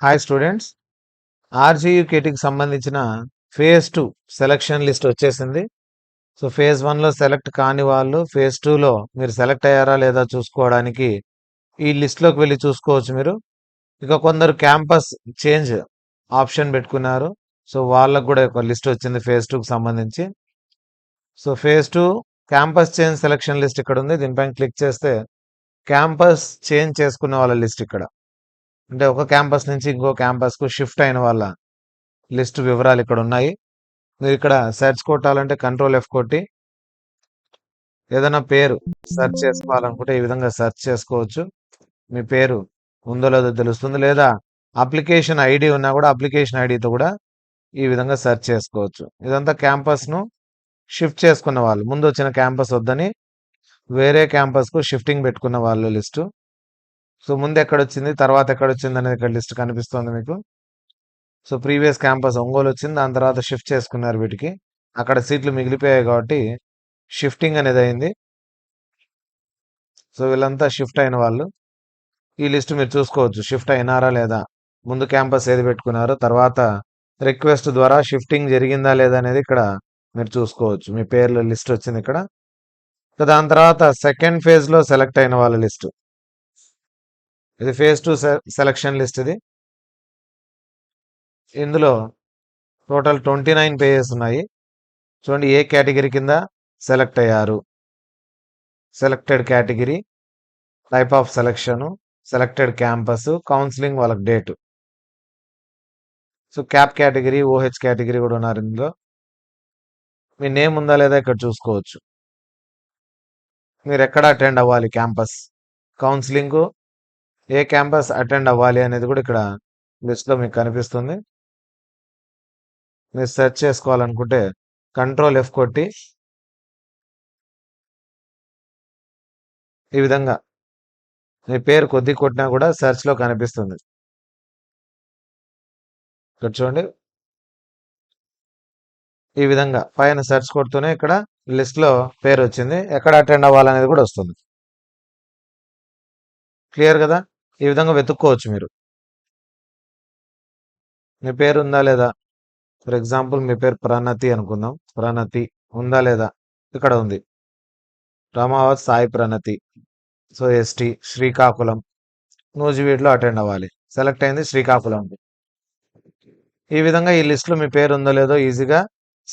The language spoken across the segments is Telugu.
హాయ్ స్టూడెంట్స్, ఆర్జీయూకేటీకి సంబంధించిన ఫేజ్ 2 సెలక్షన్ లిస్ట్ వచ్చేసింది. సో ఫేజ్ 1లో సెలెక్ట్ కాని వాళ్ళు ఫేజ్ 2లో మీరు సెలెక్ట్ అయ్యారా లేదా చూసుకోవడానికి ఈ లిస్ట్లోకి వెళ్ళి చూసుకోవచ్చు మీరు. ఇక కొందరు క్యాంపస్ చేంజ్ ఆప్షన్ పెట్టుకున్నారు. సో వాళ్ళకు కూడా ఒక లిస్ట్ వచ్చింది ఫేజ్ 2కి సంబంధించి. So phase 2 campus change selection list ఇక్కడ ఉంది. దీనిపైన క్లిక్ చేస్తే క్యాంపస్ చేంజ్ చేసుకున్న వాళ్ళ లిస్ట్ ఇక్కడ, అంటే ఒక క్యాంపస్ నుంచి ఇంకో క్యాంపస్కు షిఫ్ట్ అయిన వాళ్ళ లిస్ట్ వివరాలు ఇక్కడ ఉన్నాయి. మీరు ఇక్కడ సెర్చ్ కొట్టాలంటే కంట్రోల్ F కొట్టి ఏదైనా పేరు సెర్చ్ చేసుకోవాలనుకుంటే ఈ విధంగా సెర్చ్ చేసుకోవచ్చు. మీ పేరు ఉందో లేదో తెలుస్తుంది. లేదా అప్లికేషన్ ఐడి ఉన్నా కూడా అప్లికేషన్ ఐడితో కూడా ఈ విధంగా సెర్చ్ చేసుకోవచ్చు. ఇదంతా క్యాంపస్ను షిఫ్ట్ చేసుకున్న వాళ్ళు, ముందు వచ్చిన క్యాంపస్ వద్దని వేరే క్యాంపస్కు షిఫ్టింగ్ పెట్టుకున్న వాళ్ళు లిస్టు. సో ముందు ఎక్కడొచ్చింది, తర్వాత ఎక్కడొచ్చింది అనేది ఇక్కడ లిస్ట్ కనిపిస్తుంది మీకు. సో ప్రీవియస్ క్యాంపస్ ఒంగోలు వచ్చింది, దాని తర్వాత షిఫ్ట్ చేసుకున్నారు వీటికి. అక్కడ సీట్లు మిగిలిపోయాయి కాబట్టి షిఫ్టింగ్ అనేది అయింది. సో వీళ్ళంతా షిఫ్ట్ అయిన వాళ్ళు. ఈ లిస్ట్ మీరు చూసుకోవచ్చు, షిఫ్ట్ అయినారా లేదా, ముందు క్యాంపస్ ఏది పెట్టుకున్నారో, తర్వాత రిక్వెస్ట్ ద్వారా షిఫ్టింగ్ జరిగిందా లేదా అనేది ఇక్కడ మీరు చూసుకోవచ్చు. మీ పేర్ల లిస్ట్ వచ్చింది ఇక్కడ. దాని తర్వాత సెకండ్ ఫేజ్లో సెలెక్ట్ అయిన వాళ్ళ లిస్టు, ఇది ఫేజ్ 2 సెలక్షన్ లిస్ట్. ఇది ఇందులో టోటల్ 29 పేజెస్ ఉన్నాయి. చూడండి, ఏ కేటగిరీ కింద సెలెక్ట్ అయ్యారు, selected category, type of selection, selected campus, counselling వాళ్ళకి date. So CAP category, OH category కూడా ఉన్నారు ఇందులో. మీ నేమ్ ఉందా లేదా ఇక్కడ చూసుకోవచ్చు. మీరు ఎక్కడ అటెండ్ అవ్వాలి క్యాంపస్, కౌన్సిలింగ్ ఏ క్యాంపస్ అటెండ్ అవ్వాలి అనేది కూడా ఇక్కడ లిస్ట్లో మీకు కనిపిస్తుంది. మీరు సెర్చ్ చేసుకోవాలనుకుంటే కంట్రోల్ F కొట్టి ఈ విధంగా మీ పేరు కొద్ది కొట్టినా కూడా సెర్చ్లో కనిపిస్తుంది. ఇక్కడ చూడండి, ఈ విధంగా పైన సెర్చ్ కొడుతూనే ఇక్కడ లిస్ట్లో పేరు వచ్చింది, ఎక్కడ అటెండ్ అవ్వాలనేది కూడా వస్తుంది. క్లియర్ కదా? ఈ విధంగా వెతుక్కోవచ్చు మీరు. మీ పేరు ఉందా లేదా, ఫర్ ఎగ్జాంపుల్ మీ పేరు ప్రణతి అనుకుందాం. ప్రణతి ఉందా లేదా, ఇక్కడ ఉంది, రామావత్ సాయి ప్రణతి. సో ఎస్టీ శ్రీకాకుళం, నూజివీడులో అటెండ్ అవ్వాలి, సెలెక్ట్ అయింది శ్రీకాకుళం. ఈ విధంగా ఈ లిస్ట్లో మీ పేరు ఉందో లేదో ఈజీగా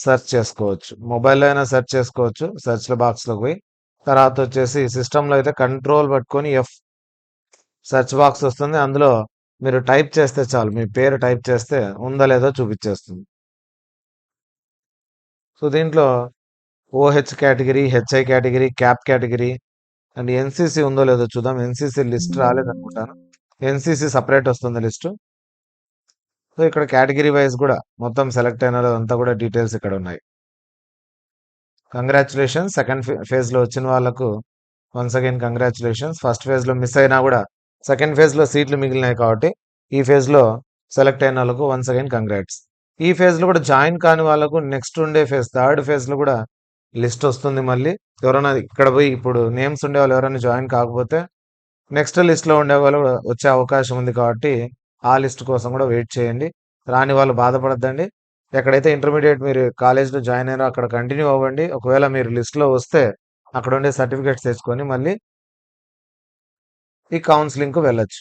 సెర్చ్ చేసుకోవచ్చు. మొబైల్లో అయినా సెర్చ్ చేసుకోవచ్చు, సెర్చ్ల బాక్స్లోకి పోయి. తర్వాత వచ్చేసి సిస్టంలో అయితే కంట్రోల్ పట్టుకొని F సెర్చ్ బాక్స్ వస్తుంది, అందులో మీరు టైప్ చేస్తే చాలు, మీ పేరు టైప్ చేస్తే ఉందో లేదో చూపించేస్తుంది. సో దీంట్లో OH category, HI category, CAP category and NCC ఉందో లేదో చూద్దాం. ఎన్సీసీ లిస్ట్ రాలేదనుకుంటాను, ఎన్సీసీ సపరేట్ వస్తుంది లిస్టు. సో ఇక్కడ కేటగిరీ వైజ్ కూడా మొత్తం సెలెక్ట్ అయిన అంతా కూడా డీటెయిల్స్ ఇక్కడ ఉన్నాయి. కంగ్రాచులేషన్స్, సెకండ్ ఫేజ్లో వచ్చిన వాళ్ళకు వన్స్ అగైన్ కంగ్రాచులేషన్స్. ఫస్ట్ ఫేజ్లో మిస్ అయినా కూడా సెకండ్ ఫేజ్లో సీట్లు మిగిలినాయి కాబట్టి ఈ ఫేజ్లో సెలెక్ట్ అయిన వాళ్ళకు వన్స్ అగైన్ కంగ్రాట్స్. ఈ ఫేజ్లో కూడా జాయిన్ కాని వాళ్ళకు నెక్స్ట్ ఉండే ఫేజ్, థర్డ్ ఫేజ్లో కూడా లిస్ట్ వస్తుంది. మళ్ళీ ఎవరైనా ఇక్కడ పోయి ఇప్పుడు నేమ్స్ ఉండే వాళ్ళు ఎవరైనా జాయిన్ కాకపోతే నెక్స్ట్ లిస్ట్లో ఉండే వాళ్ళు కూడా వచ్చే అవకాశం ఉంది కాబట్టి ఆ లిస్ట్ కోసం కూడా వెయిట్ చేయండి. రాని వాళ్ళు బాధపడద్దండి. ఎక్కడైతే ఇంటర్మీడియట్ మీరు కాలేజ్లో జాయిన్ అయినారో అక్కడ కంటిన్యూ అవ్వండి. ఒకవేళ మీరు లిస్ట్లో వస్తే అక్కడ ఉండే సర్టిఫికేట్స్ తెచ్చుకొని మళ్ళీ ఈ కౌన్సిలింగ్కు వెళ్ళొచ్చు.